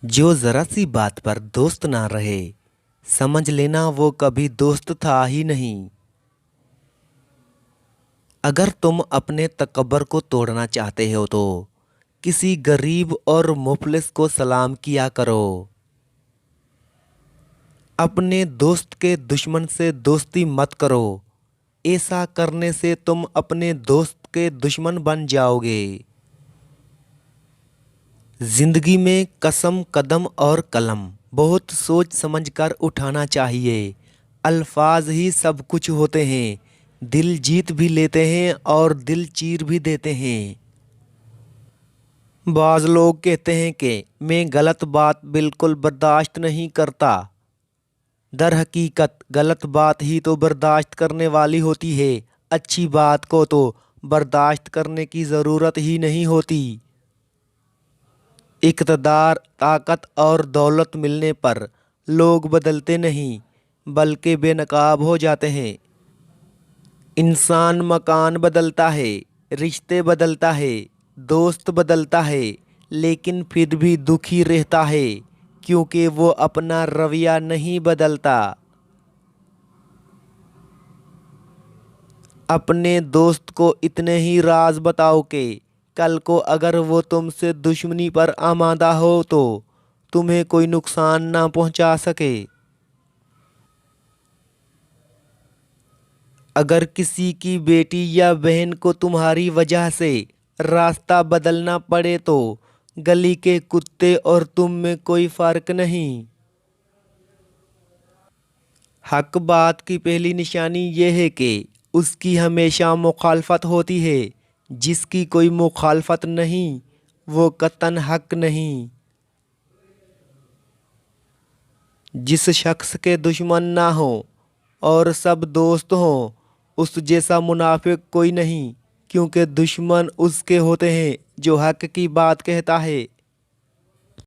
जो जरा सी बात पर दोस्त ना रहे, समझ लेना वो कभी दोस्त था ही नहीं। अगर तुम अपने तकब्बर को तोड़ना चाहते हो तो किसी गरीब और मुफलिस को सलाम किया करो। अपने दोस्त के दुश्मन से दोस्ती मत करो। ऐसा करने से तुम अपने दोस्त के दुश्मन बन जाओगे। जिंदगी में कसम कदम और कलम बहुत सोच समझकर उठाना चाहिए। अल्फाज ही सब कुछ होते हैं। दिल जीत भी लेते हैं और दिल चीर भी देते हैं। बाज़ लोग कहते हैं कि मैं गलत बात बिल्कुल बर्दाश्त नहीं करता। दर हकीकत गलत बात ही तो बर्दाश्त करने वाली होती है। अच्छी बात को तो बर्दाश्त करने की ज़रूरत ही नहीं होती। इक़्तिदार, ताकत और दौलत मिलने पर लोग बदलते नहीं बल्कि बेनकाब हो जाते हैं। इंसान मकान बदलता है, रिश्ते बदलता है, दोस्त बदलता है, लेकिन फिर भी दुखी रहता है क्योंकि वो अपना रवैया नहीं बदलता। अपने दोस्त को इतने ही राज बताओ कि कल को अगर वो तुमसे दुश्मनी पर आमादा हो तो तुम्हें कोई नुकसान ना पहुंचा सके। अगर किसी की बेटी या बहन को तुम्हारी वजह से रास्ता बदलना पड़े तो गली के कुत्ते और तुम में कोई फर्क नहीं। हक बात की पहली निशानी यह है कि उसकी हमेशा मुखालफत होती है। जिसकी कोई मुखालफत नहीं वो कतन हक नहीं। जिस शख्स के दुश्मन ना हो और सब दोस्त हों उस जैसा मुनाफिक कोई नहीं, क्योंकि दुश्मन उसके होते हैं जो हक की बात कहता है।